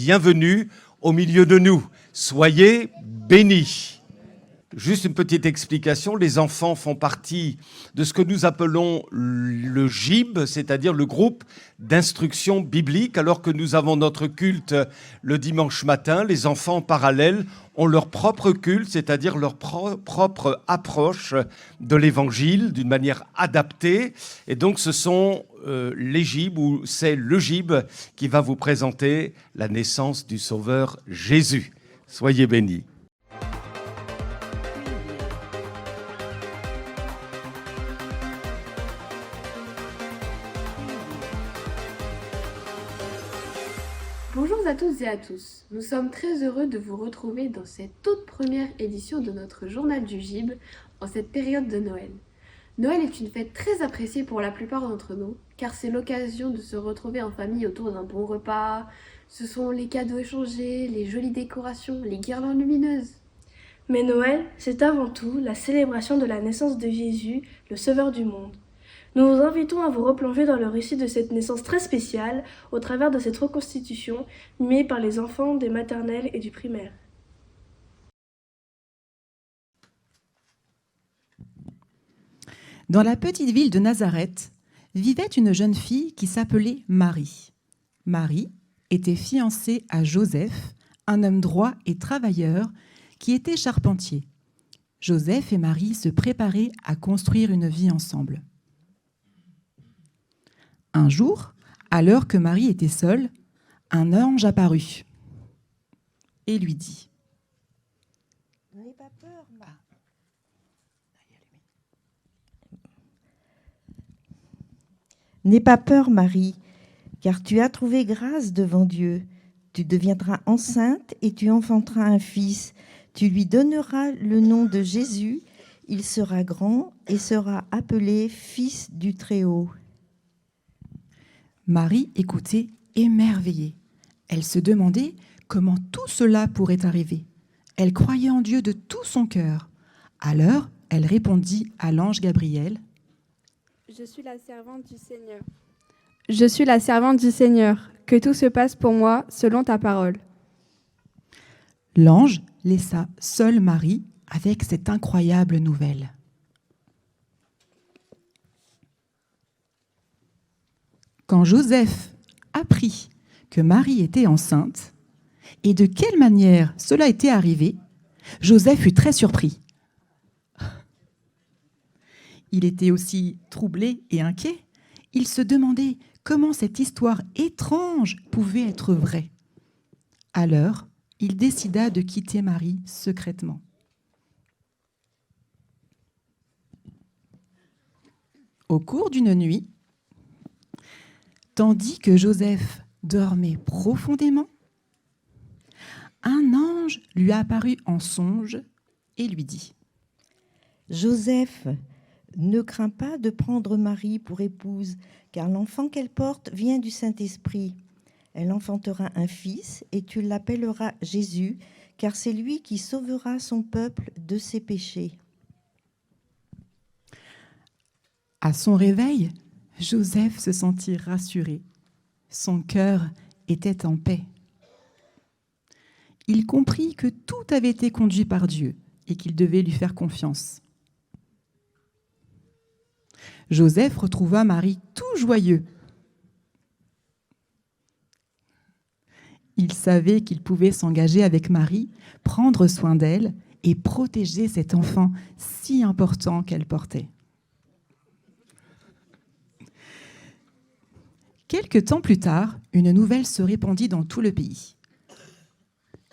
bienvenue au milieu de nous. Soyez bénis. Juste une petite explication, les enfants font partie de ce que nous appelons le GIB, c'est-à-dire le groupe d'instruction biblique. Alors que nous avons notre culte le dimanche matin, les enfants en parallèle ont leur propre culte, c'est-à-dire leur propre approche de l'évangile d'une manière adaptée. Et donc ce sont les GIB, ou c'est le GIB qui va vous présenter la naissance du Sauveur Jésus. Soyez bénis. Bonjour à toutes et à tous, nous sommes très heureux de vous retrouver dans cette toute première édition de notre journal du GIB en cette période de Noël. Noël est une fête très appréciée pour la plupart d'entre nous, car c'est l'occasion de se retrouver en famille autour d'un bon repas. Ce sont les cadeaux échangés, les jolies décorations, les guirlandes lumineuses. Mais Noël, c'est avant tout la célébration de la naissance de Jésus, le Sauveur du monde. Nous vous invitons à vous replonger dans le récit de cette naissance très spéciale au travers de cette reconstitution mimée par les enfants des maternelles et du primaire. Dans la petite ville de Nazareth vivait une jeune fille qui s'appelait Marie. Marie était fiancée à Joseph, un homme droit et travailleur qui était charpentier. Joseph et Marie se préparaient à construire une vie ensemble. Un jour, à l'heure que Marie était seule, un ange apparut et lui dit : « N'aie pas peur, N'aie pas peur, Marie, car tu as trouvé grâce devant Dieu. Tu deviendras enceinte et tu enfanteras un fils. Tu lui donneras le nom de Jésus. Il sera grand et sera appelé Fils du Très-Haut. » Marie écoutait émerveillée. Elle se demandait comment tout cela pourrait arriver. Elle croyait en Dieu de tout son cœur. Alors, elle répondit à l'ange Gabriel : « Je suis la servante du Seigneur. Je suis la servante du Seigneur. Que tout se passe pour moi selon ta parole. » L'ange laissa seule Marie avec cette incroyable nouvelle. Quand Joseph apprit que Marie était enceinte et de quelle manière cela était arrivé, Joseph fut très surpris. Il était aussi troublé et inquiet. Il se demandait comment cette histoire étrange pouvait être vraie. Alors, il décida de quitter Marie secrètement. Au cours d'une nuit, tandis que Joseph dormait profondément, un ange lui apparut en songe et lui dit : « Joseph, ne crains pas de prendre Marie pour épouse, car l'enfant qu'elle porte vient du Saint-Esprit. Elle enfantera un fils et tu l'appelleras Jésus, car c'est lui qui sauvera son peuple de ses péchés. » À son réveil, Joseph se sentit rassuré. Son cœur était en paix. Il comprit que tout avait été conduit par Dieu et qu'il devait lui faire confiance. Joseph retrouva Marie tout joyeux. Il savait qu'il pouvait s'engager avec Marie, prendre soin d'elle et protéger cet enfant si important qu'elle portait. Quelque temps plus tard, une nouvelle se répandit dans tout le pays.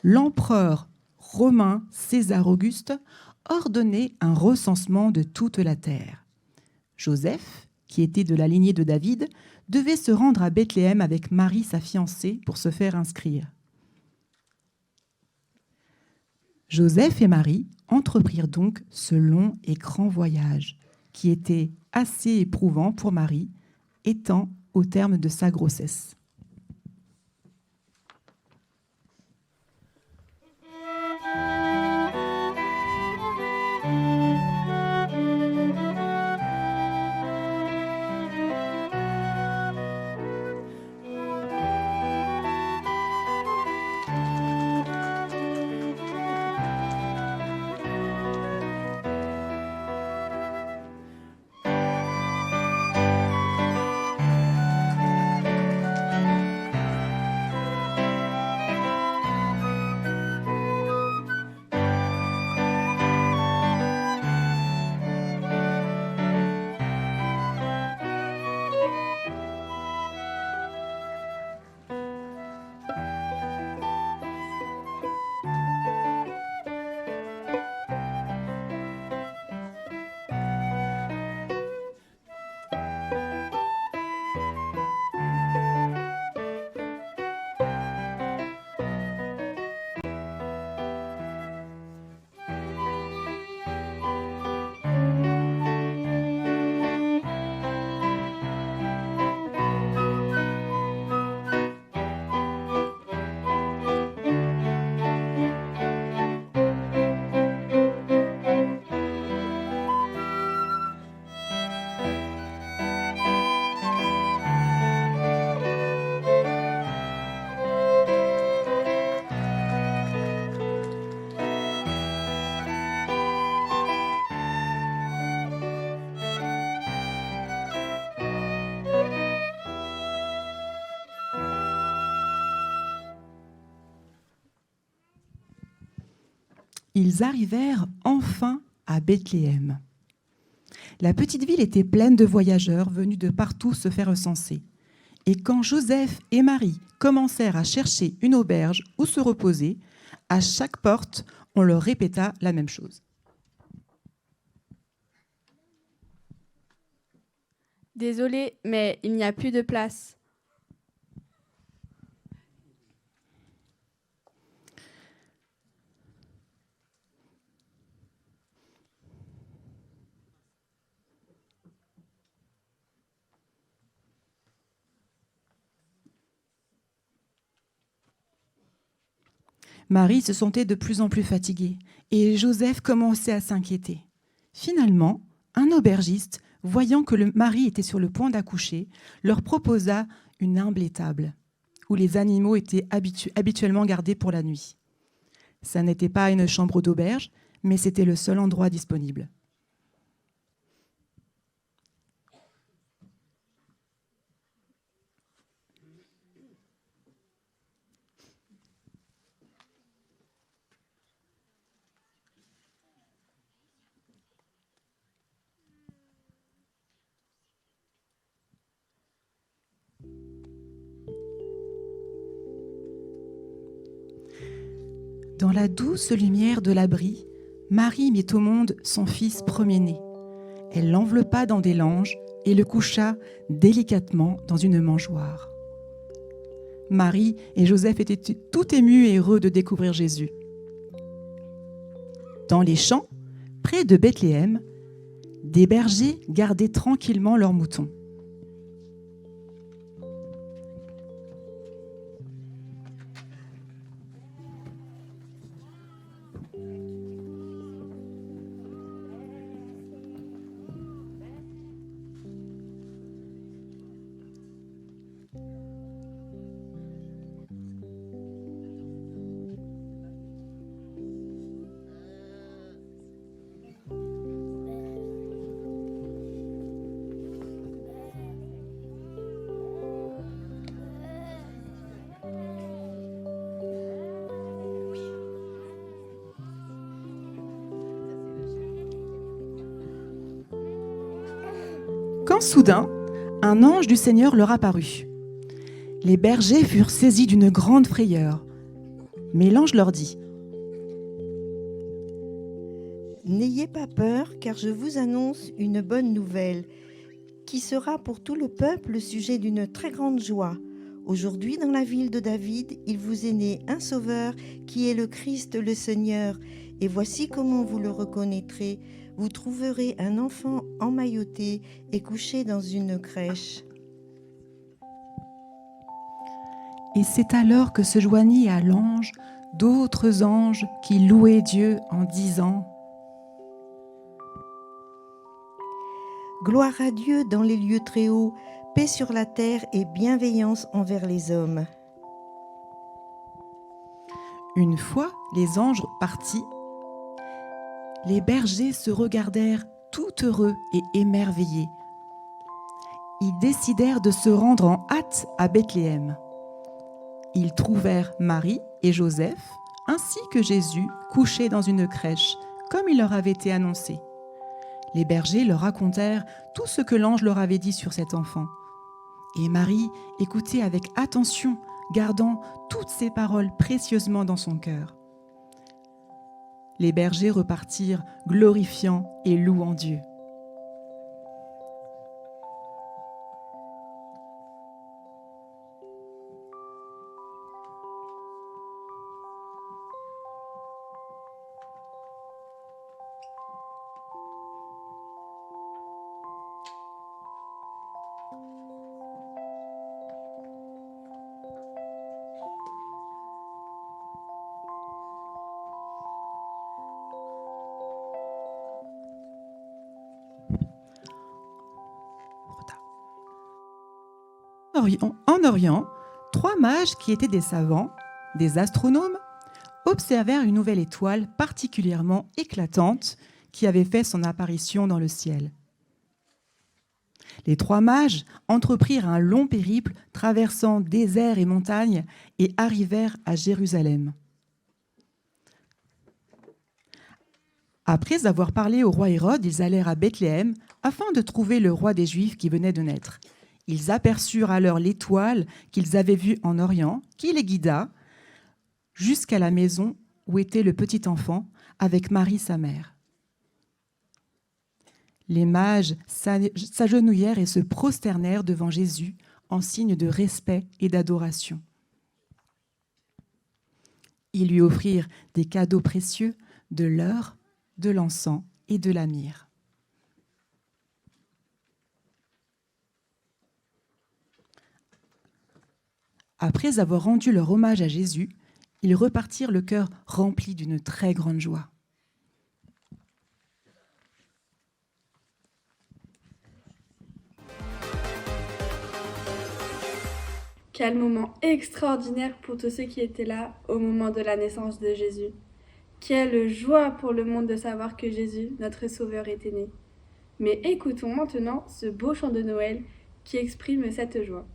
L'empereur romain César Auguste ordonnait un recensement de toute la terre. Joseph, qui était de la lignée de David, devait se rendre à Bethléem avec Marie, sa fiancée, pour se faire inscrire. Joseph et Marie entreprirent donc ce long et grand voyage, qui était assez éprouvant pour Marie, étant au terme de sa grossesse. Ils arrivèrent enfin à Bethléem. La petite ville était pleine de voyageurs venus de partout se faire recenser. Et quand Joseph et Marie commencèrent à chercher une auberge où se reposer, à chaque porte, on leur répéta la même chose. Désolé, mais il n'y a plus de place. Marie se sentait de plus en plus fatiguée et Joseph commençait à s'inquiéter. Finalement, un aubergiste, voyant que le mari était sur le point d'accoucher, leur proposa une humble étable où les animaux étaient habituellement gardés pour la nuit. Ça n'était pas une chambre d'auberge, mais c'était le seul endroit disponible. Dans la douce lumière de l'abri, Marie mit au monde son fils premier-né. Elle l'enveloppa dans des langes et le coucha délicatement dans une mangeoire. Marie et Joseph étaient tout émus et heureux de découvrir Jésus. Dans les champs, près de Bethléem, des bergers gardaient tranquillement leurs moutons. Quand soudain, un ange du Seigneur leur apparut. Les bergers furent saisis d'une grande frayeur. Mais l'ange leur dit : « N'ayez pas peur, car je vous annonce une bonne nouvelle, qui sera pour tout le peuple le sujet d'une très grande joie. Aujourd'hui, dans la ville de David, il vous est né un sauveur, qui est le Christ, le Seigneur. Et voici comment vous le reconnaîtrez. Vous trouverez un enfant emmailloté et couché dans une crèche. » Et c'est alors que se joignit à l'ange d'autres anges qui louaient Dieu en disant : « Gloire à Dieu dans les lieux très hauts, paix sur la terre et bienveillance envers les hommes. » Une fois les anges partis, les bergers se regardèrent tout heureux et émerveillés. Ils décidèrent de se rendre en hâte à Bethléem. Ils trouvèrent Marie et Joseph, ainsi que Jésus, couchés dans une crèche, comme il leur avait été annoncé. Les bergers leur racontèrent tout ce que l'ange leur avait dit sur cet enfant. Et Marie écoutait avec attention, gardant toutes ces paroles précieusement dans son cœur. Les bergers repartirent glorifiant et louant Dieu. En Orient, 3 mages qui étaient des savants, des astronomes, observèrent une nouvelle étoile particulièrement éclatante qui avait fait son apparition dans le ciel. Les 3 mages entreprirent un long périple traversant déserts et montagnes et arrivèrent à Jérusalem. Après avoir parlé au roi Hérode, ils allèrent à Bethléem afin de trouver le roi des Juifs qui venait de naître. Ils aperçurent alors l'étoile qu'ils avaient vue en Orient, qui les guida jusqu'à la maison où était le petit enfant, avec Marie sa mère. Les mages s'agenouillèrent et se prosternèrent devant Jésus en signe de respect et d'adoration. Ils lui offrirent des cadeaux précieux, de l'or, de l'encens et de la myrrhe. Après avoir rendu leur hommage à Jésus, ils repartirent le cœur rempli d'une très grande joie. Quel moment extraordinaire pour tous ceux qui étaient là au moment de la naissance de Jésus. Quelle joie pour le monde de savoir que Jésus, notre Sauveur, était né. Mais écoutons maintenant ce beau chant de Noël qui exprime cette joie.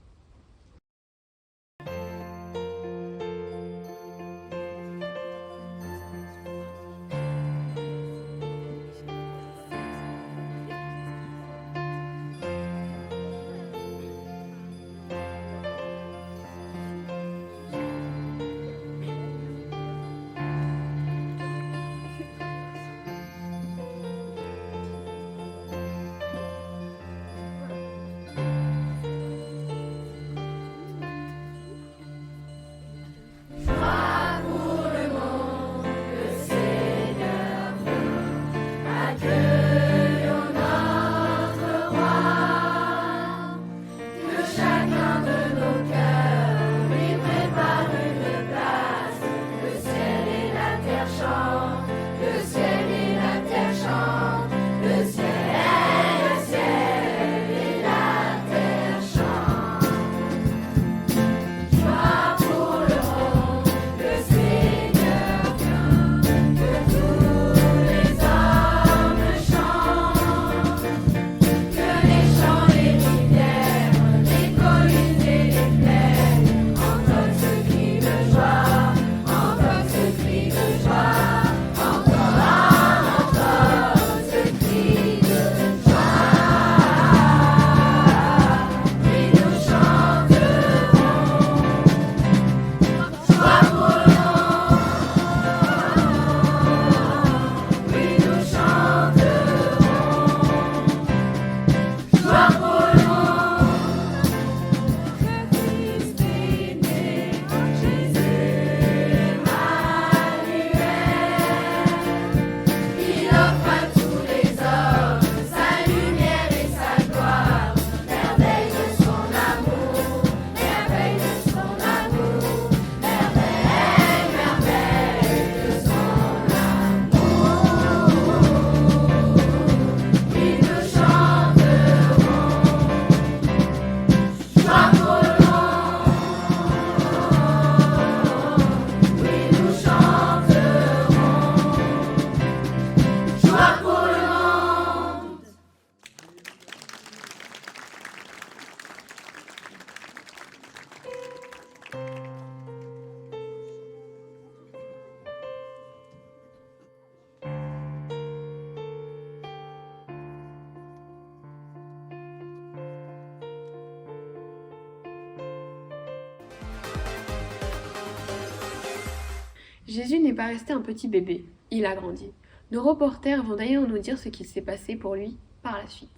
Jésus n'est pas resté un petit bébé, il a grandi. Nos reporters vont d'ailleurs nous dire ce qu'il s'est passé pour lui par la suite.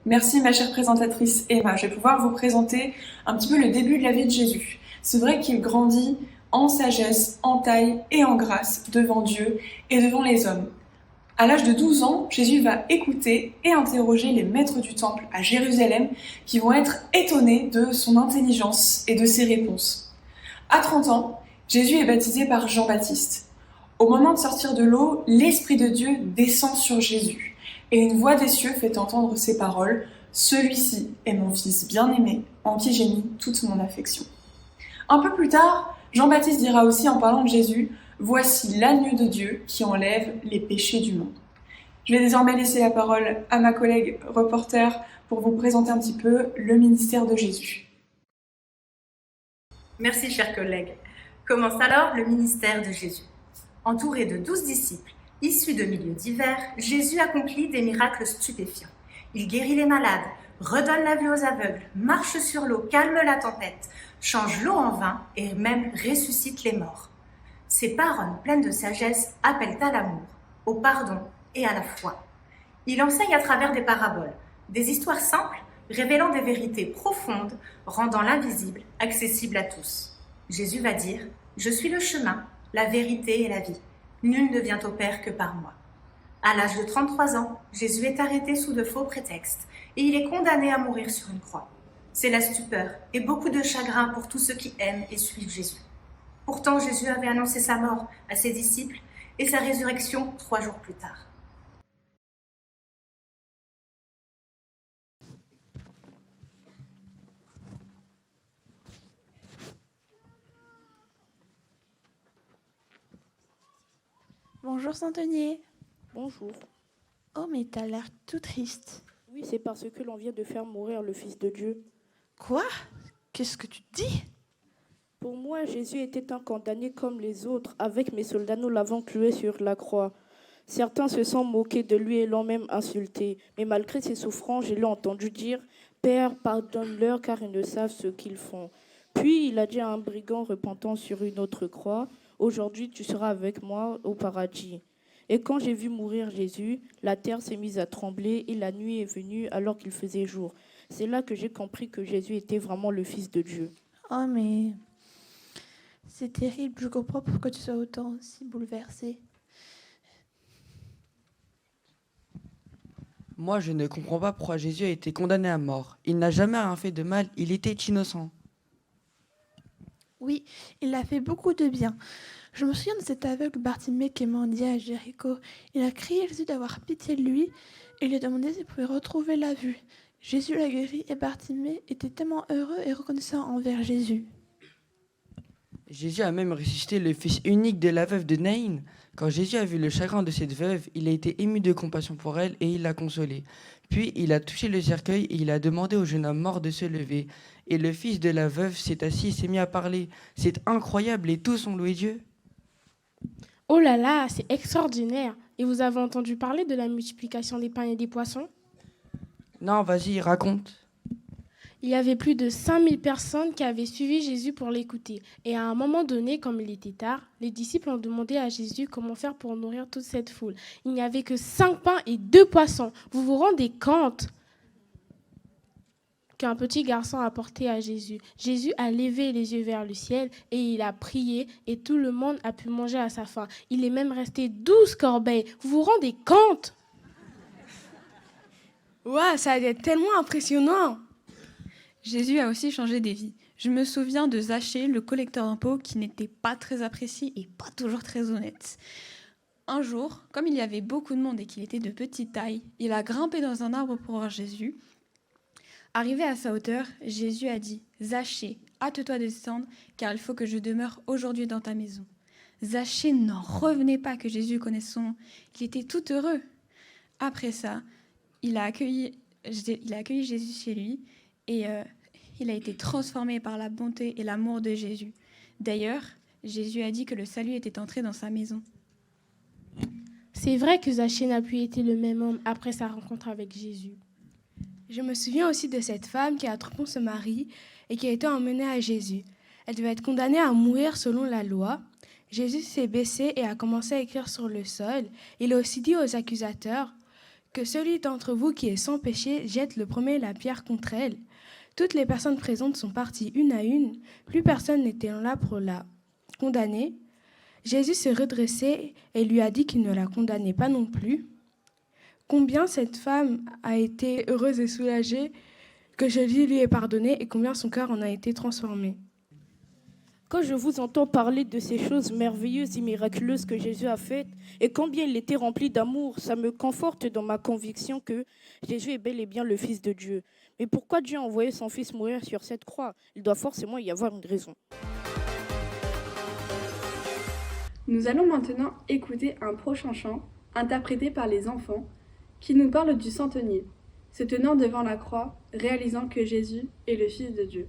Merci ma chère présentatrice Emma. Je vais pouvoir vous présenter un petit peu le début de la vie de Jésus. C'est vrai qu'il grandit en sagesse, en taille et en grâce devant Dieu et devant les hommes. À l'âge de 12 ans, Jésus va écouter et interroger les maîtres du temple à Jérusalem qui vont être étonnés de son intelligence et de ses réponses. À 30 ans, Jésus est baptisé par Jean-Baptiste. Au moment de sortir de l'eau, l'Esprit de Dieu descend sur Jésus et une voix des cieux fait entendre ces paroles « Celui-ci est mon Fils bien-aimé, en qui j'ai mis toute mon affection ». Un peu plus tard, Jean-Baptiste dira aussi en parlant de Jésus « Voici l'agneau de Dieu qui enlève les péchés du monde ». Je vais désormais laisser la parole à ma collègue reporter pour vous présenter un petit peu le ministère de Jésus. Merci, chers collègues. Commence alors le ministère de Jésus. Entouré de 12 disciples, issus de milieux divers, Jésus accomplit des miracles stupéfiants. Il guérit les malades, redonne la vue aux aveugles, marche sur l'eau, calme la tempête, change l'eau en vin et même ressuscite les morts. Ses paroles pleines de sagesse appellent à l'amour, au pardon et à la foi. Il enseigne à travers des paraboles, des histoires simples révélant des vérités profondes, rendant l'invisible accessible à tous. Jésus va dire « Je suis le chemin, la vérité et la vie. Nul ne vient au Père que par moi. » À l'âge de 33 ans, Jésus est arrêté sous de faux prétextes et il est condamné à mourir sur une croix. C'est la stupeur et beaucoup de chagrin pour tous ceux qui aiment et suivent Jésus. Pourtant, Jésus avait annoncé sa mort à ses disciples et sa résurrection 3 jours plus tard. Bonjour Santonier. Bonjour. Oh mais t'as l'air tout triste. Oui, c'est parce que l'on vient de faire mourir le Fils de Dieu. Quoi? Qu'est-ce que tu dis? Pour moi, Jésus était un condamné comme les autres. Avec mes soldats, nous l'avons cloué sur la croix. Certains se sont moqués de lui et l'ont même insulté. Mais malgré ses souffrances, je l'ai entendu dire « Père, pardonne-leur car ils ne savent ce qu'ils font. » Puis il a dit à un brigand repentant sur une autre croix « Aujourd'hui, tu seras avec moi au paradis. » Et quand j'ai vu mourir Jésus, la terre s'est mise à trembler et la nuit est venue alors qu'il faisait jour. C'est là que j'ai compris que Jésus était vraiment le Fils de Dieu. Oh mais c'est terrible, je comprends pourquoi tu sois autant aussi bouleversé. Moi, je ne comprends pas pourquoi Jésus a été condamné à mort. Il n'a jamais rien fait de mal, il était innocent. Oui, il a fait beaucoup de bien. Je me souviens de cet aveugle Bartimée qui mendiait à Jéricho. Il a crié à Jésus d'avoir pitié de lui et lui a demandé s'il pouvait retrouver la vue. Jésus l'a guéri et Bartimée était tellement heureux et reconnaissant envers Jésus. Jésus a même ressuscité le fils unique de la veuve de Naïn. Quand Jésus a vu le chagrin de cette veuve, il a été ému de compassion pour elle et il l'a consolée. Puis il a touché le cercueil et il a demandé au jeune homme mort de se lever. Et le fils de la veuve s'est assis et s'est mis à parler. C'est incroyable et tous ont loué Dieu. Oh là là, c'est extraordinaire. Et vous avez entendu parler de la multiplication des pains et des poissons? Non, vas-y, raconte. Il y avait plus de 5000 personnes qui avaient suivi Jésus pour l'écouter. Et à un moment donné, comme il était tard, les disciples ont demandé à Jésus comment faire pour nourrir toute cette foule. Il n'y avait que 5 pains et 2 poissons. Vous vous rendez compte qu'un petit garçon a apporté à Jésus? Jésus a levé les yeux vers le ciel et il a prié et tout le monde a pu manger à sa faim. Il est même resté 12 corbeilles. Vous vous rendez compte? Waouh, ça a été tellement impressionnant! Jésus a aussi changé des vies. Je me souviens de Zachée, le collecteur d'impôts, qui n'était pas très apprécié et pas toujours très honnête. Un jour, comme il y avait beaucoup de monde et qu'il était de petite taille, il a grimpé dans un arbre pour voir Jésus. Arrivé à sa hauteur, Jésus a dit « Zachée, hâte-toi de descendre, car il faut que je demeure aujourd'hui dans ta maison. » Zachée n'en revenait pas que Jésus connaisse son nom. Il était tout heureux. Après ça, il a accueilli Jésus chez lui et il a été transformé par la bonté et l'amour de Jésus. D'ailleurs, Jésus a dit que le salut était entré dans sa maison. C'est vrai que Zachée n'a plus été le même homme après sa rencontre avec Jésus. Je me souviens aussi de cette femme qui a trompé son mari et qui a été emmenée à Jésus. Elle devait être condamnée à mourir selon la loi. Jésus s'est baissé et a commencé à écrire sur le sol. Il a aussi dit aux accusateurs que celui d'entre vous qui est sans péché jette le premier la pierre contre elle. Toutes les personnes présentes sont parties une à une. Plus personne n'était là pour la condamner. Jésus s'est redressé et lui a dit qu'il ne la condamnait pas non plus. Combien cette femme a été heureuse et soulagée que Jésus lui ait pardonné et combien son cœur en a été transformé. Quand je vous entends parler de ces choses merveilleuses et miraculeuses que Jésus a faites et combien il était rempli d'amour, ça me conforte dans ma conviction que Jésus est bel et bien le Fils de Dieu. Mais pourquoi Dieu a envoyé son Fils mourir sur cette croix? Il doit forcément y avoir une raison. Nous allons maintenant écouter un prochain chant interprété par les enfants qui nous parle du centenier, se tenant devant la croix, réalisant que Jésus est le Fils de Dieu.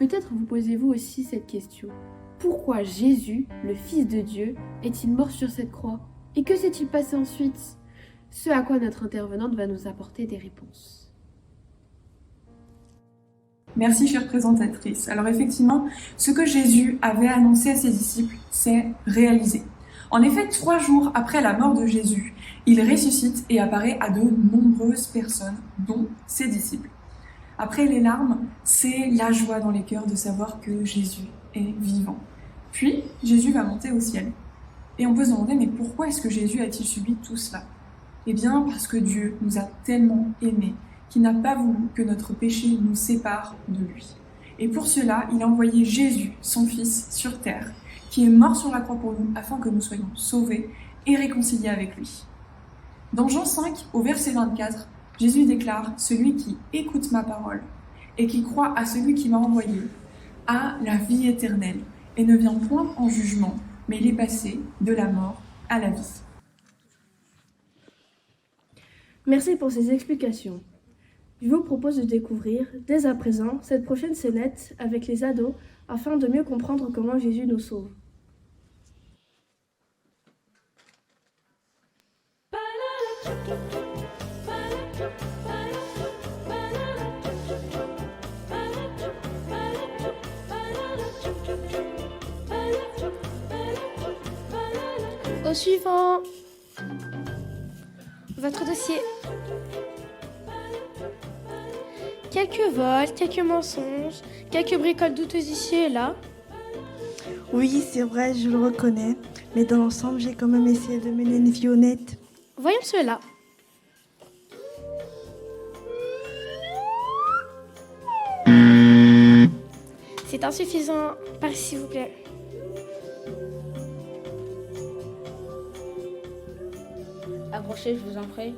Peut-être vous posez-vous aussi cette question. Pourquoi Jésus, le Fils de Dieu, est-il mort sur cette croix? Et que s'est-il passé ensuite? Ce à quoi notre intervenante va nous apporter des réponses. Merci, chère présentatrice. Alors effectivement, ce que Jésus avait annoncé à ses disciples, c'est réalisé. En effet, 3 jours après la mort de Jésus, il ressuscite et apparaît à de nombreuses personnes, dont ses disciples. Après les larmes, c'est la joie dans les cœurs de savoir que Jésus est vivant. Puis, Jésus va monter au ciel. Et on peut se demander, mais pourquoi est-ce que Jésus a-t-il subi tout cela? Eh bien, parce que Dieu nous a tellement aimés qu'il n'a pas voulu que notre péché nous sépare de lui. Et pour cela, il a envoyé Jésus, son Fils, sur terre, qui est mort sur la croix pour nous, afin que nous soyons sauvés et réconciliés avec lui. Dans Jean 5, au verset 24, Jésus déclare « Celui qui écoute ma parole et qui croit à celui qui m'a envoyé a la vie éternelle et ne vient point en jugement, mais il est passé de la mort à la vie. » Merci pour ces explications. Je vous propose de découvrir, dès à présent, cette prochaine scénette avec les ados afin de mieux comprendre comment Jésus nous sauve. Au suivant. Votre dossier. Quelques vols, quelques mensonges, quelques bricoles douteuses ici et là. Oui, c'est vrai, je le reconnais. Mais dans l'ensemble, j'ai quand même essayé de mener une vie honnête. Voyons cela. C'est insuffisant. Par ici, s'il vous plaît. Approchez, je vous en prie.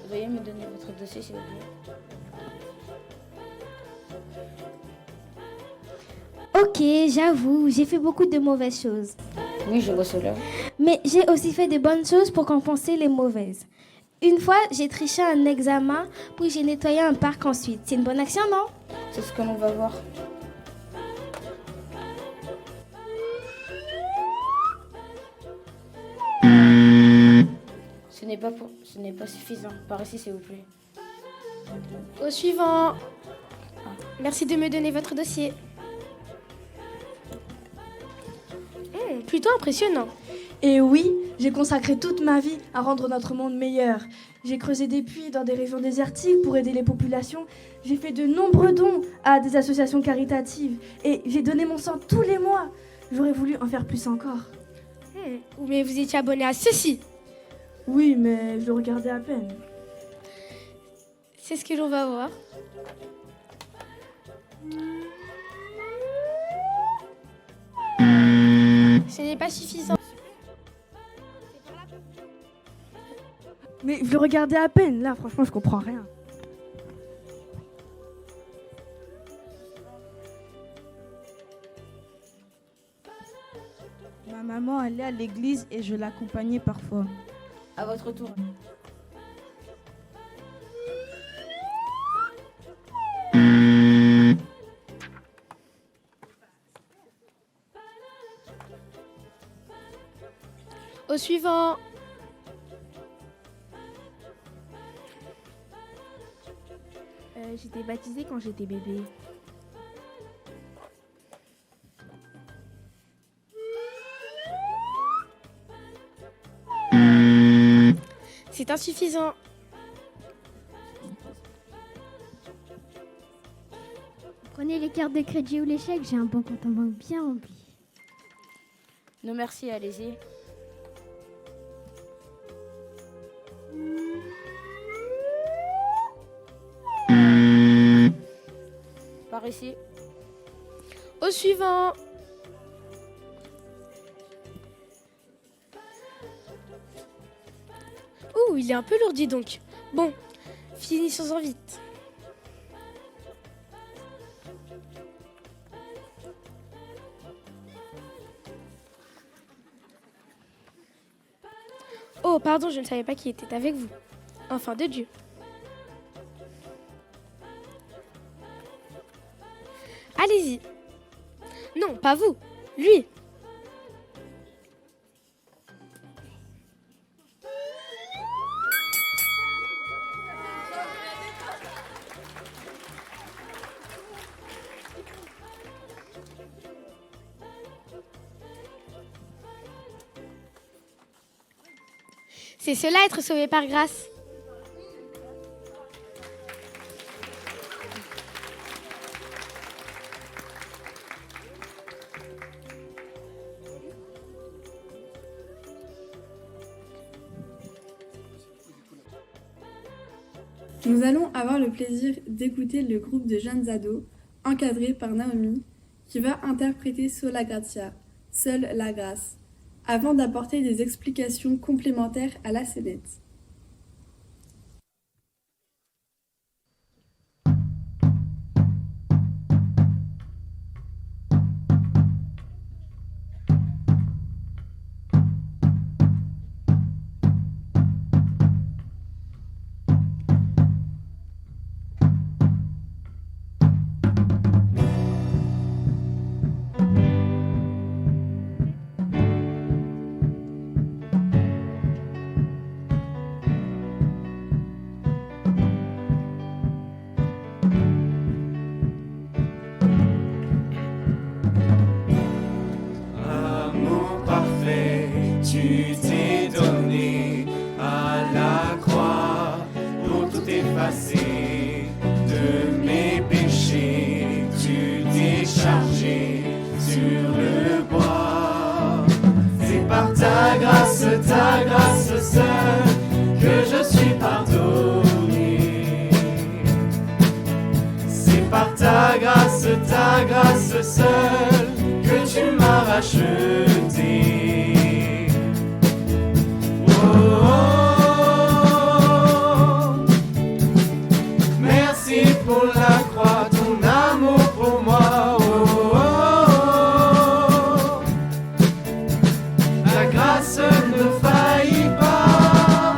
Veuillez me donner votre dossier, s'il vous plaît. Ok, j'avoue, j'ai fait beaucoup de mauvaises choses. Oui, je vois cela. Mais j'ai aussi fait de bonnes choses pour compenser les mauvaises. Une fois, j'ai triché un examen, puis j'ai nettoyé un parc ensuite. C'est une bonne action, non? C'est ce que l'on va voir. Ce n'est pas suffisant. Par ici, s'il vous plaît. Au suivant. Merci de me donner votre dossier. Plutôt impressionnant. Et oui, j'ai consacré toute ma vie à rendre notre monde meilleur. J'ai creusé des puits dans des régions désertiques pour aider les populations. J'ai fait de nombreux dons à des associations caritatives. Et j'ai donné mon sang tous les mois. J'aurais voulu en faire plus encore. Mais vous étiez abonné à ceci. Oui, mais je le regardais à peine. C'est ce que l'on va voir. Ce n'est pas suffisant. Mais je le regardais à peine. Là, franchement, je comprends rien. Ma maman allait à l'église et je l'accompagnais parfois. À votre tour. Au suivant. J'étais baptisée quand j'étais bébé. C'est insuffisant. Prenez les cartes de crédit ou les chèques, j'ai un bon compte en banque bien rempli. Non merci, allez-y. Par ici. Au suivant. Ouh, il est un peu lourd, dis donc. Bon, finissons-en vite. Oh, pardon, je ne savais pas qui était avec vous. Enfant de Dieu. Allez-y. Non, pas vous. Lui. C'est cela être sauvé par grâce. Nous allons avoir le plaisir d'écouter le groupe de jeunes ados, encadré par Naomi, qui va interpréter Sola Gratia, Seule la grâce, avant d'apporter des explications complémentaires à la scénette. Tu t'es donné à la croix pour tout effacer de mes péchés. Tu t'es chargé sur le bois. C'est par ta grâce seule que je suis pardonné. C'est par ta grâce seule que tu m'as racheté. Merci pour la croix, ton amour pour moi. La grâce ne faillit pas.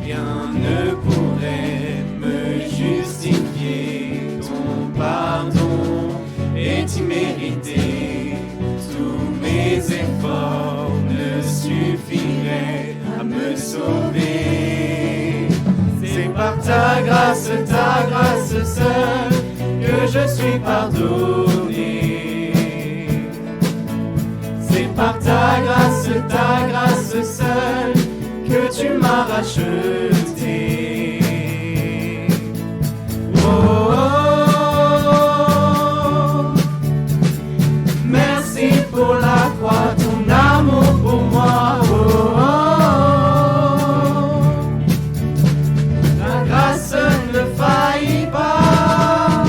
Rien ne pourrait me justifier, ton pardon est immérité. Tous mes efforts ne suffiraient à me sauver. C'est par ta grâce seule que je suis pardonné. C'est par ta grâce seule que tu m'as racheté. Merci pour la croix, ton amour pour moi. La grâce ne faillit pas.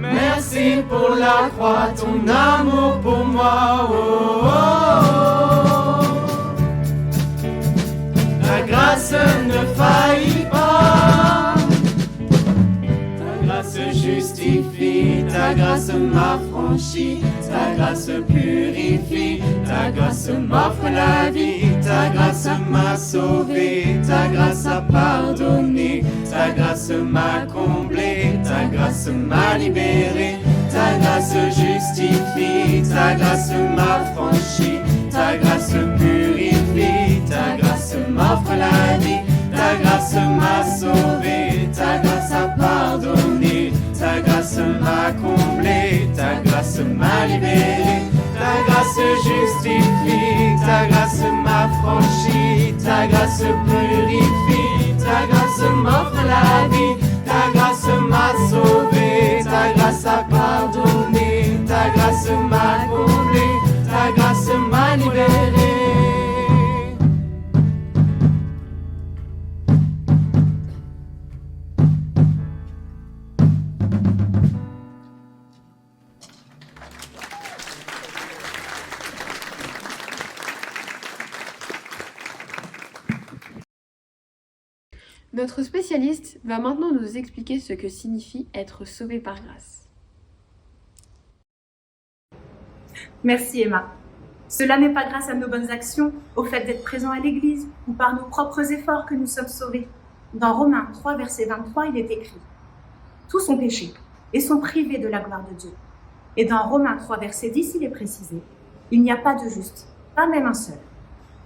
Merci pour la croix, ton amour pour moi. La grâce ne faillit pas. Ta grâce justifie, ta grâce m'affranchit, ta grâce purifie, ta grâce m'offre la vie, ta grâce m'a sauvé, ta grâce a pardonné, ta grâce m'a comblé, ta grâce m'a libéré, ta grâce justifie, ta grâce m'affranchit, ta grâce purifie, ta grâce m'offre la vie, ta grâce m'a sauvé, ta grâce a pardonné, ta grâce m'a comblé, ta grâce m'a libéré, ta grâce justifie, ta grâce m'affranchit, ta grâce purifie, ta grâce m'offre la vie, ta grâce m'a sauvé, ta grâce a pardonné, ta grâce m'a comblé, ta grâce m'a libéré. Notre spécialiste va maintenant nous expliquer ce que signifie être sauvé par grâce. Merci Emma. Cela n'est pas grâce à nos bonnes actions, au fait d'être présents à l'église ou par nos propres efforts que nous sommes sauvés. Dans Romains 3, verset 23, il est écrit « Tous ont péché et sont privés de la gloire de Dieu. » Et dans Romains 3, verset 10, il est précisé « Il n'y a pas de juste, pas même un seul.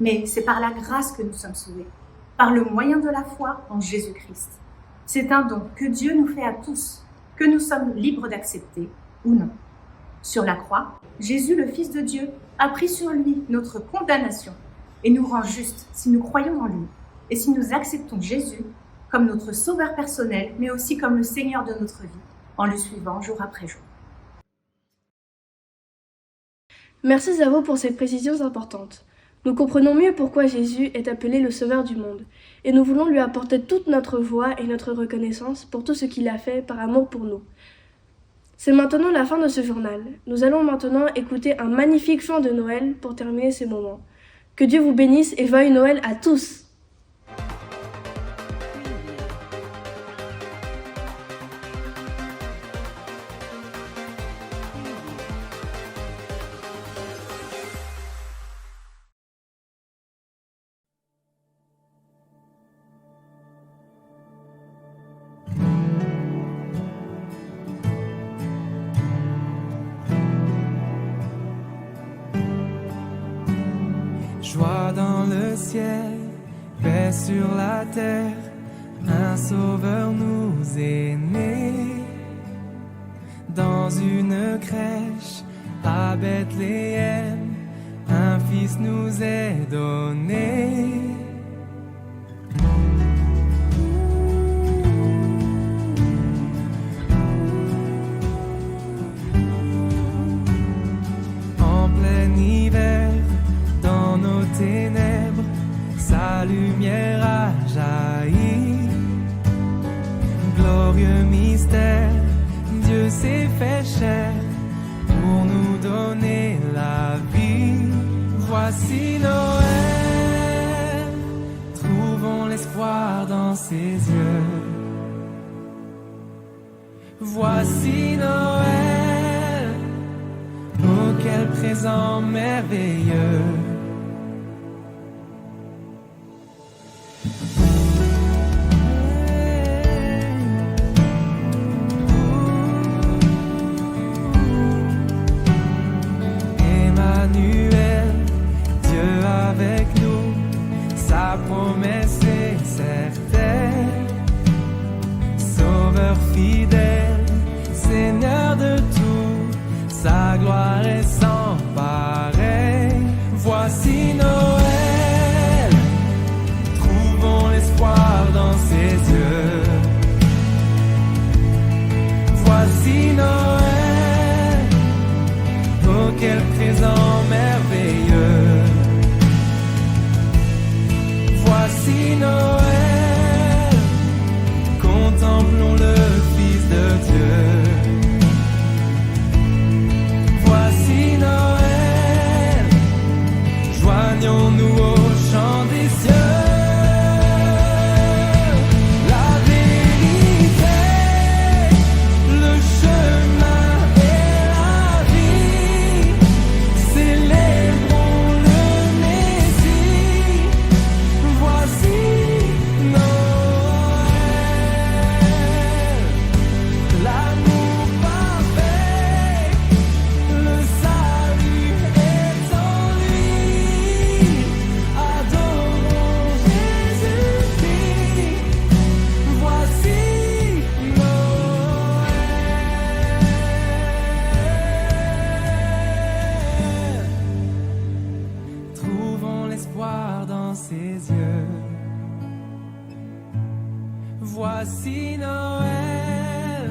Mais c'est par la grâce que nous sommes sauvés, par le moyen de la foi en Jésus-Christ. C'est un don que Dieu nous fait à tous, que nous sommes libres d'accepter ou non. Sur la croix, Jésus, le Fils de Dieu, a pris sur lui notre condamnation et nous rend justes si nous croyons en lui et si nous acceptons Jésus comme notre sauveur personnel, mais aussi comme le Seigneur de notre vie, en le suivant jour après jour. Merci à vous pour ces précisions importantes. Nous comprenons mieux pourquoi Jésus est appelé le Sauveur du monde, et nous voulons lui apporter toute notre joie et notre reconnaissance pour tout ce qu'il a fait par amour pour nous. C'est maintenant la fin de ce journal. Nous allons maintenant écouter un magnifique chant de Noël pour terminer ces moments. Que Dieu vous bénisse et joyeux Noël à tous! Joie dans le ciel, paix sur la terre, un sauveur nous est né. Dans une crèche à Bethléem, un fils nous est donné. En plein hiver, dans nos ténèbres, sa lumière a jailli. Glorieux mystère, Dieu s'est fait chair pour nous donner la vie. Voici Noël, trouvons l'espoir dans ses yeux. Voici Noël, oh quel présent merveilleux. Emmanuel, Dieu avec nous, sa promesse est certaine. Sauveur fidèle, Seigneur de tout, sa gloire est sans pareil. Voici Noël, trouvons l'espoir dans ses yeux. Voici Noël, oh quel présent merveilleux. Voici Noël, contemplons le Fils de Dieu. Voici Noël, joignons-nous au chant des cieux. La vérité, le chemin et la vie, célébrons le Messie. Voici Noël, l'amour parfait, le salut est en lui. Adorons Jésus-Christ. Voici Noël. Trouvons l'espoir dans ses yeux. Voici Noël,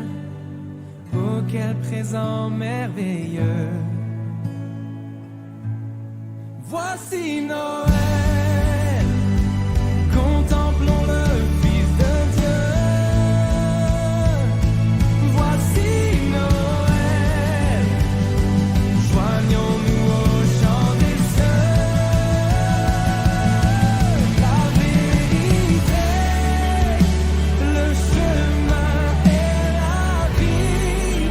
oh quel présent merveilleux. Voici Noël, contemplons le Fils de Dieu. Voici Noël, joignons-nous au chant des cieux. La vérité, le chemin et la vie,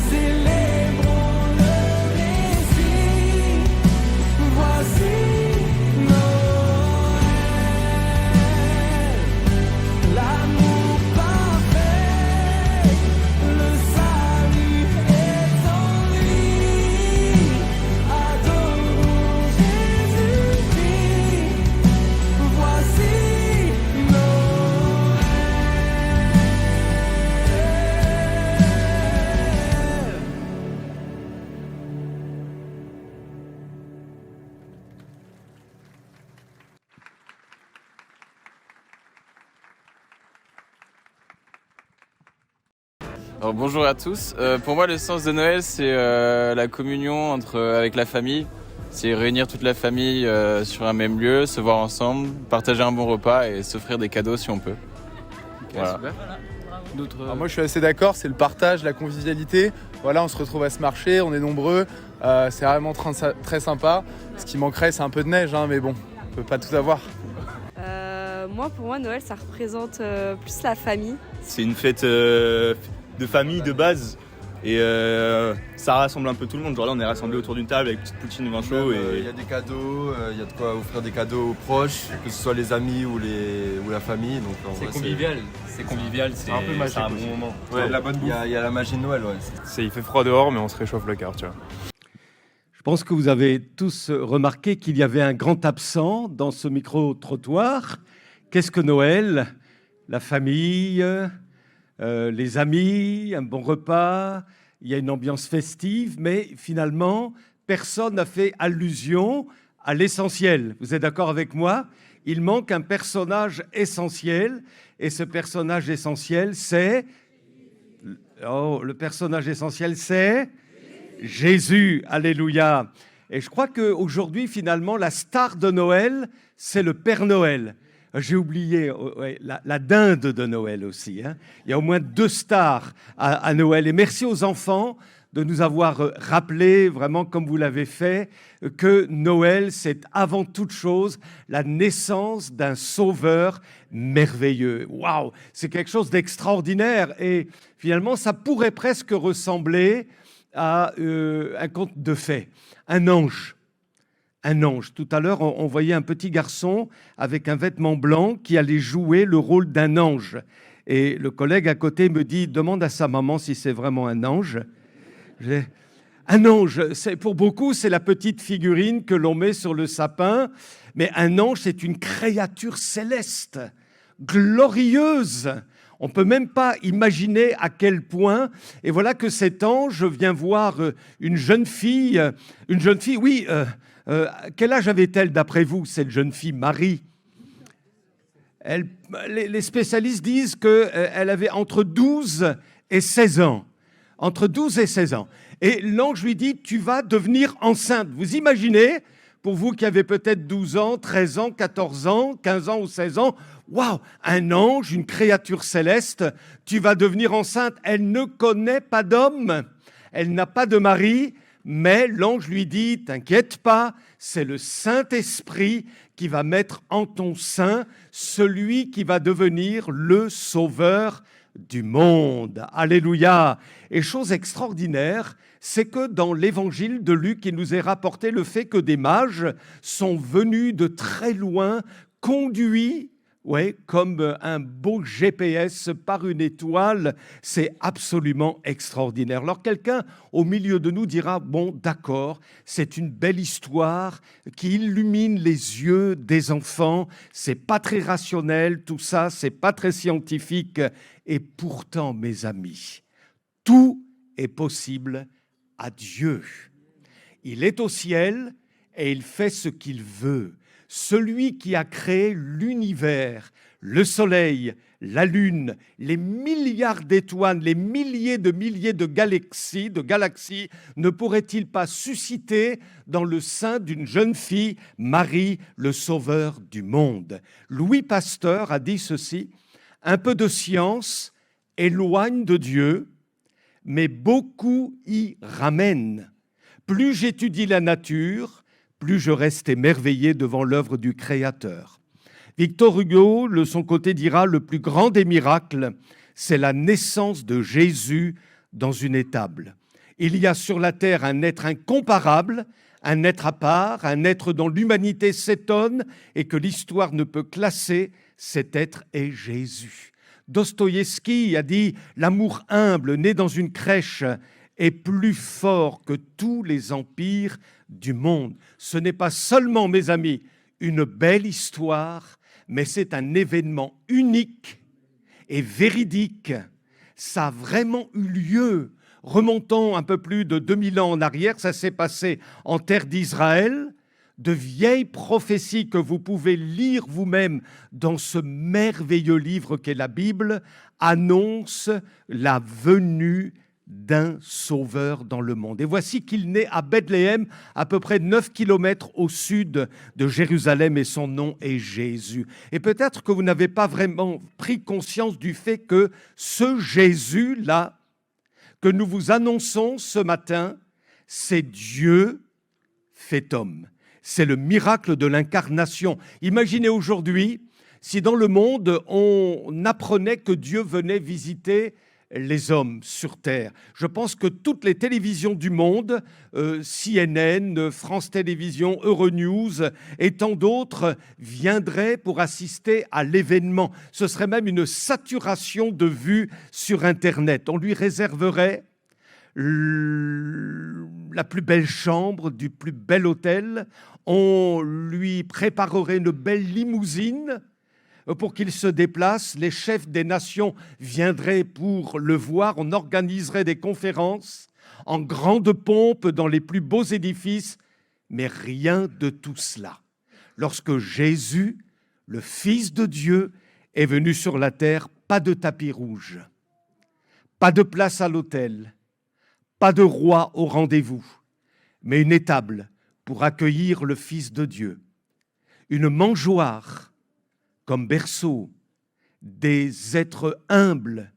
célébrons le Messie. Alors, bonjour à tous. Pour moi, le sens de Noël, c'est la communion avec la famille. C'est réunir toute la famille sur un même lieu, se voir ensemble, partager un bon repas et s'offrir des cadeaux si on peut. Voilà. Alors moi je suis assez d'accord, c'est le partage, la convivialité. Voilà, on se retrouve à se marcher, on est nombreux, c'est vraiment très sympa. Ce qui manquerait, c'est un peu de neige, hein, mais bon, on peut pas tout avoir. Pour moi, Noël, ça représente plus la famille. C'est une fête de famille de base et ça rassemble un peu tout le monde. Genre là, on est rassemblés autour d'une table avec une petite poutine de vin chaud. Il y a des cadeaux, il y a de quoi offrir des cadeaux aux proches, que ce soit les amis ou la famille. Donc, c'est convivial. C'est convivial, c'est un peu magique, un bon moment. Ouais, la bonne bouffe. Il y a la magie de Noël, ouais. Il fait froid dehors, mais on se réchauffe le cœur, tu vois. Je pense que vous avez tous remarqué qu'il y avait un grand absent dans ce micro-trottoir. Qu'est-ce que Noël? La famille, les amis, un bon repas, il y a une ambiance festive, mais finalement, personne n'a fait allusion à l'essentiel. Vous êtes d'accord avec moi? Il manque un personnage essentiel, et ce personnage essentiel, c'est... le personnage essentiel, c'est Jésus. Alléluia. Et je crois qu'aujourd'hui, finalement, la star de Noël, c'est le Père Noël. J'ai oublié la dinde de Noël aussi. Hein. Il y a au moins 2 stars à Noël. Et merci aux enfants de nous avoir rappelé, vraiment comme vous l'avez fait, que Noël, c'est avant toute chose la naissance d'un sauveur merveilleux. Waouh, c'est quelque chose d'extraordinaire. Et finalement, ça pourrait presque ressembler à un conte de fées. Un ange. Un ange. Tout à l'heure, on voyait un petit garçon avec un vêtement blanc qui allait jouer le rôle d'un ange. Et le collègue à côté me dit, demande à sa maman si c'est vraiment un ange. Un ange, pour beaucoup, c'est la petite figurine que l'on met sur le sapin. Mais un ange, c'est une créature céleste, glorieuse. On ne peut même pas imaginer à quel point. Et voilà que cet ange vient voir une jeune fille. Oui, quel âge avait-elle d'après vous, cette jeune fille, Marie? Les spécialistes disent qu'elle avait entre 12 et 16 ans. Entre 12 et 16 ans. Et l'ange lui dit, tu vas devenir enceinte. Vous imaginez, pour vous qui avez peut-être 12 ans, 13 ans, 14 ans, 15 ans ou 16 ans, waouh, un ange, une créature céleste, tu vas devenir enceinte. Elle ne connaît pas d'homme, elle n'a pas de mari, mais l'ange lui dit, t'inquiète pas, c'est le Saint-Esprit qui va mettre en ton sein celui qui va devenir le sauveur du monde. Alléluia. Et chose extraordinaire, c'est que dans l'évangile de Luc, il nous est rapporté le fait que des mages sont venus de très loin, conduits, comme un beau GPS par une étoile. C'est absolument extraordinaire. Alors quelqu'un au milieu de nous dira, bon, d'accord, c'est une belle histoire qui illumine les yeux des enfants, c'est pas très rationnel, tout ça, c'est pas très scientifique. Et pourtant, mes amis, tout est possible à Dieu. Il est au ciel et il fait ce qu'il veut. Celui qui a créé l'univers, le soleil, la lune, les milliards d'étoiles, les milliers de galaxies, ne pourrait-il pas susciter dans le sein d'une jeune fille, Marie, le sauveur du monde? Louis Pasteur a dit ceci, « Un peu de science éloigne de Dieu, mais beaucoup y ramène. Plus j'étudie la nature, plus je reste émerveillé devant l'œuvre du Créateur. » Victor Hugo, de son côté, dira « Le plus grand des miracles, c'est la naissance de Jésus dans une étable. Il y a sur la terre un être incomparable, un être à part, un être dont l'humanité s'étonne et que l'histoire ne peut classer. Cet être est Jésus. » Dostoïevski a dit « L'amour humble né dans une crèche est plus fort que tous les empires du monde. » Ce n'est pas seulement, mes amis, une belle histoire, mais c'est un événement unique et véridique. Ça a vraiment eu lieu. Remontons un peu plus de 2000 ans en arrière, ça s'est passé en terre d'Israël. de vieilles prophéties que vous pouvez lire vous-même dans ce merveilleux livre qu'est la Bible, annoncent la venue d'un sauveur dans le monde. Et voici qu'il naît à Bethléem, à peu près 9 kilomètres au sud de Jérusalem, et son nom est Jésus. Et peut-être que vous n'avez pas vraiment pris conscience du fait que ce Jésus-là, que nous vous annonçons ce matin, c'est Dieu fait homme. C'est le miracle de l'incarnation. Imaginez aujourd'hui si dans le monde on apprenait que Dieu venait visiter les hommes sur Terre. Je pense que toutes les télévisions du monde, CNN, France Télévisions, Euronews et tant d'autres, viendraient pour assister à l'événement. Ce serait même une saturation de vues sur Internet. On lui réserverait la plus belle chambre du plus bel hôtel. On lui préparerait une belle limousine pour qu'il se déplace. Les chefs des nations viendraient pour le voir. On organiserait des conférences en grande pompe dans les plus beaux édifices. Mais rien de tout cela. Lorsque Jésus, le Fils de Dieu, est venu sur la terre, pas de tapis rouge, pas de place à l'autel, pas de roi au rendez-vous, mais une étable pour accueillir le Fils de Dieu, une mangeoire comme berceau, des êtres humbles,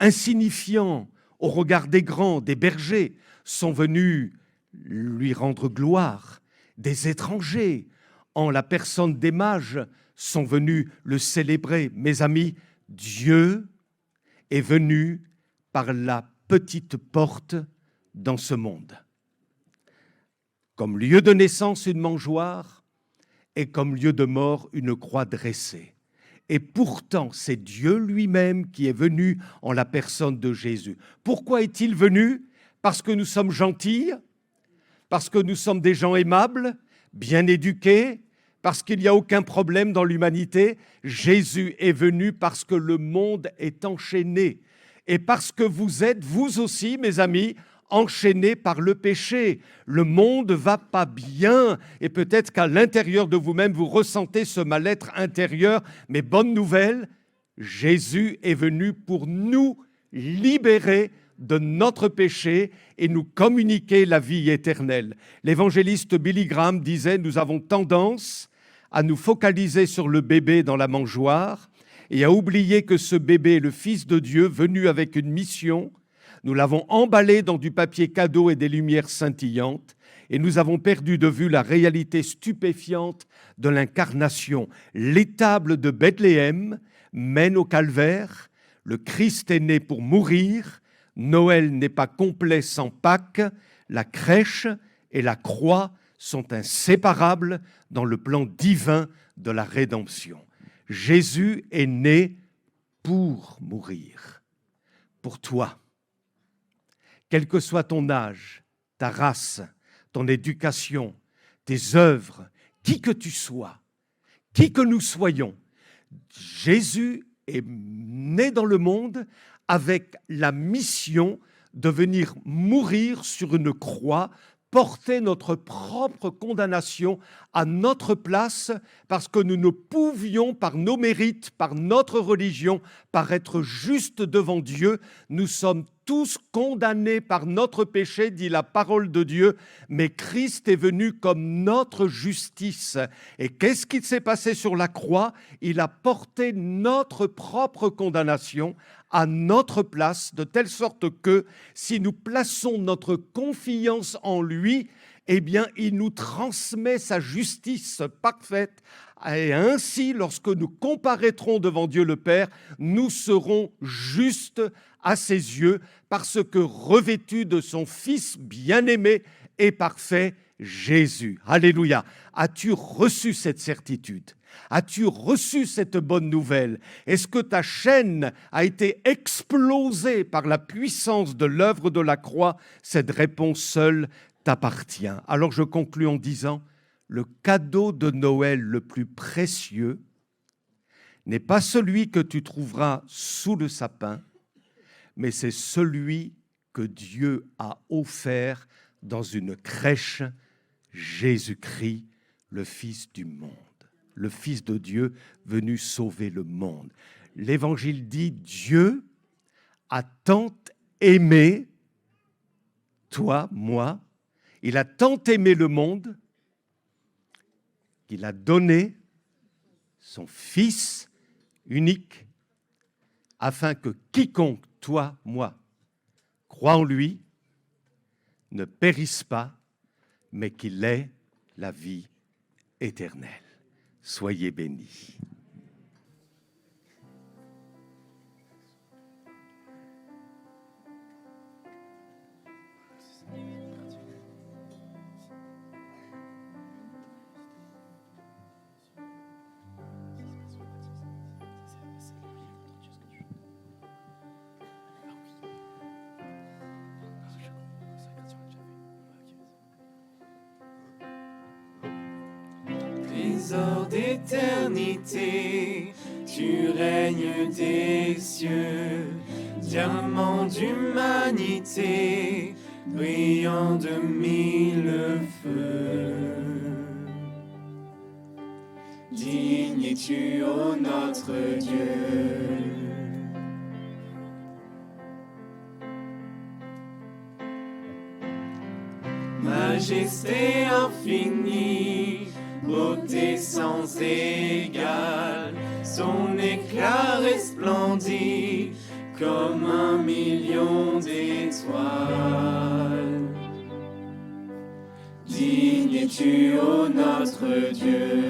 insignifiants au regard des grands, des bergers, sont venus lui rendre gloire. Des étrangers, en la personne des mages, sont venus le célébrer. Mes amis, Dieu est venu par la petite porte dans ce monde. Comme lieu de naissance, une mangeoire, et comme lieu de mort, une croix dressée. Et pourtant, c'est Dieu lui-même qui est venu en la personne de Jésus. Pourquoi est-il venu? Parce que nous sommes gentils, parce que nous sommes des gens aimables, bien éduqués, parce qu'il n'y a aucun problème dans l'humanité. Jésus est venu parce que le monde est enchaîné. Et parce que vous êtes, vous aussi, mes amis, enchaînés par le péché. Le monde va pas bien et peut-être qu'à l'intérieur de vous-même, vous ressentez ce mal-être intérieur. Mais bonne nouvelle, Jésus est venu pour nous libérer de notre péché et nous communiquer la vie éternelle. L'évangéliste Billy Graham disait « Nous avons tendance à nous focaliser sur le bébé dans la mangeoire et à oublier que ce bébé est le Fils de Dieu venu avec une mission. Nous l'avons emballé dans du papier cadeau et des lumières scintillantes et nous avons perdu de vue la réalité stupéfiante de l'incarnation. L'étable de Bethléem mène au calvaire. Le Christ est né pour mourir. Noël n'est pas complet sans Pâques. La crèche et la croix sont inséparables dans le plan divin de la rédemption. Jésus est né pour mourir, pour toi. Quel que soit ton âge, ta race, ton éducation, tes œuvres, qui que tu sois, qui que nous soyons, Jésus est né dans le monde avec la mission de venir mourir sur une croix, porter notre propre condamnation à notre place parce que nous ne pouvions, par nos mérites, par notre religion, par être justes devant Dieu. Nous sommes tous condamnés par notre péché, dit la parole de Dieu, mais Christ est venu comme notre justice. Et qu'est-ce qui s'est passé sur la croix? Il a porté notre propre condamnation à notre place, de telle sorte que si nous plaçons notre confiance en lui, eh bien, il nous transmet sa justice parfaite. Et ainsi, lorsque nous comparaîtrons devant Dieu le Père, nous serons justes à ses yeux, parce que revêtus de son Fils bien-aimé et parfait, Jésus. Alléluia. As-tu reçu cette certitude? As-tu reçu cette bonne nouvelle? Est-ce que ta chaîne a été explosée par la puissance de l'œuvre de la croix? Cette réponse seule t'appartient. Alors je conclus en disant, le cadeau de Noël le plus précieux n'est pas celui que tu trouveras sous le sapin, mais c'est celui que Dieu a offert dans une crèche, Jésus-Christ, le Fils du monde, le Fils de Dieu venu sauver le monde. L'Évangile dit, Dieu a tant aimé, toi, moi, il a tant aimé le monde qu'il a donné son Fils unique afin que quiconque, toi, moi, croit en lui, ne périsse pas, mais qu'il ait la vie éternelle. Soyez bénis. Trésor d'éternité, tu règnes des cieux, diamant d'humanité, brillant de mille feux. Digne es-tu, ô notre Dieu. Majesté infinie, beauté sans égale, son éclat resplendit comme 1 million d'étoiles. Digne es-tu, ô notre Dieu.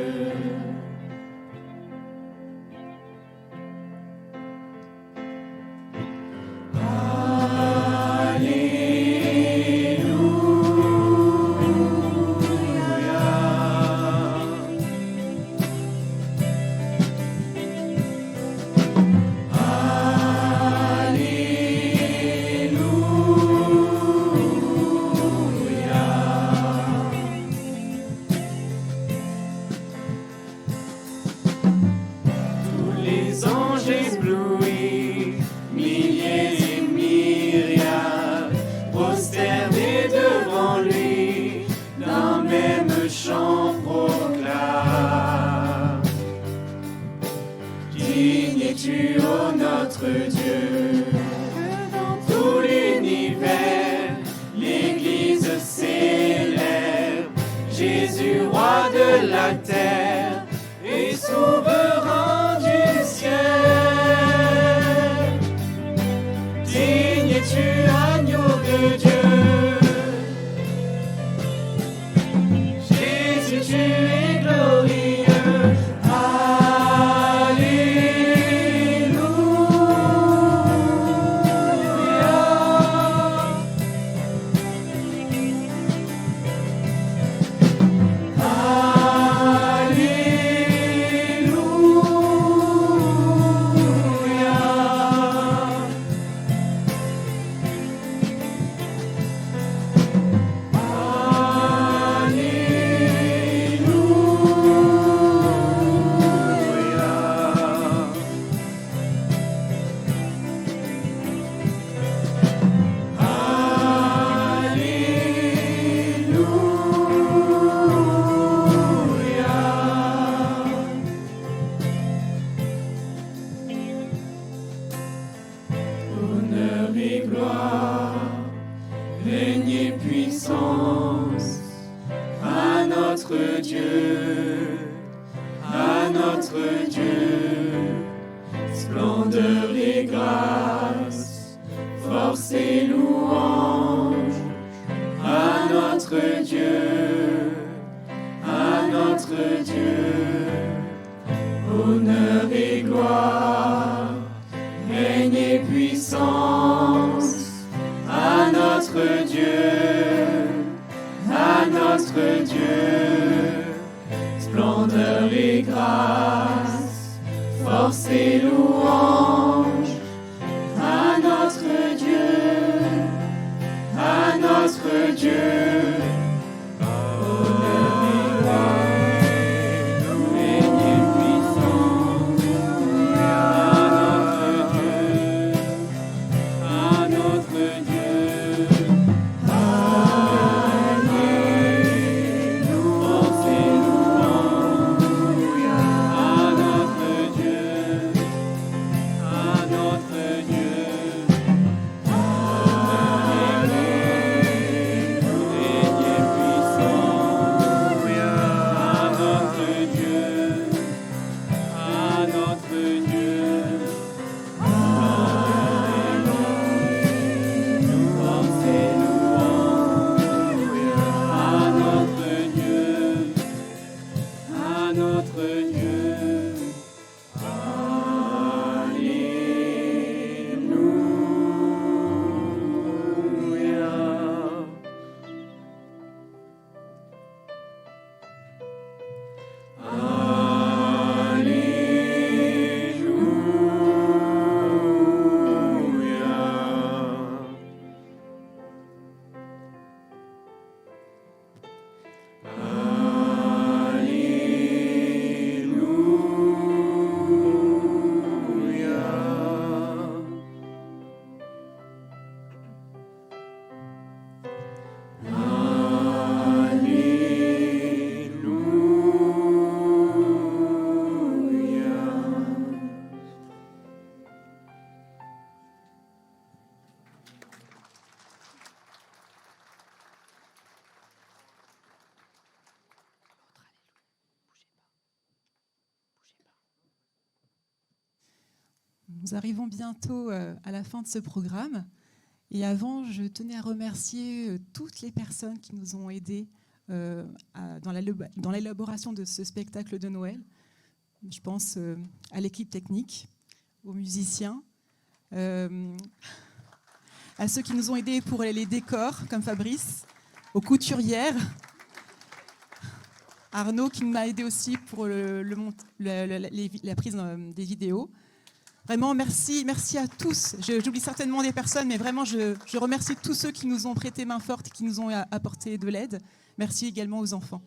Alléluia. Nous arrivons bientôt à la fin de ce programme. Et avant, je tenais à remercier toutes les personnes qui nous ont aidés dans l'élaboration de ce spectacle de Noël. Je pense à l'équipe technique, aux musiciens, à ceux qui nous ont aidés pour les décors, comme Fabrice, aux couturières, Arnaud qui m'a aidé aussi pour la prise des vidéos. Vraiment, merci à tous. J'oublie certainement des personnes, mais vraiment, je remercie tous ceux qui nous ont prêté main forte, qui nous ont apporté de l'aide. Merci également aux enfants.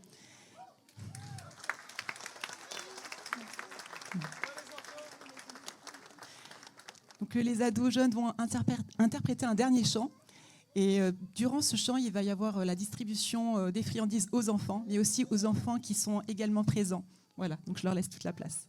Donc, les ados jeunes vont interpréter un dernier chant. Et durant ce chant, il va y avoir la distribution des friandises aux enfants, mais aussi aux enfants qui sont également présents. Voilà, donc je leur laisse toute la place.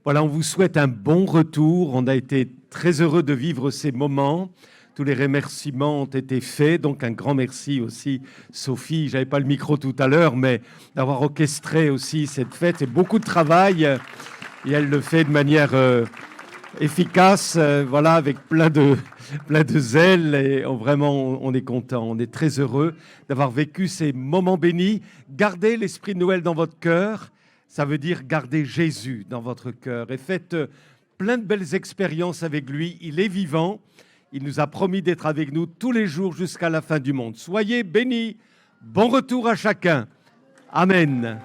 Voilà, on vous souhaite un bon retour. On a été très heureux de vivre ces moments. Tous les remerciements ont été faits, donc un grand merci aussi, Sophie. J'avais pas le micro tout à l'heure, mais d'avoir orchestré aussi cette fête. C'est beaucoup de travail et elle le fait de manière efficace, voilà, avec plein de zèle. Et vraiment, on est content, on est très heureux d'avoir vécu ces moments bénis. Gardez l'esprit de Noël dans votre cœur. Ça veut dire garder Jésus dans votre cœur et faites plein de belles expériences avec lui. Il est vivant. Il nous a promis d'être avec nous tous les jours jusqu'à la fin du monde. Soyez bénis. Bon retour à chacun. Amen.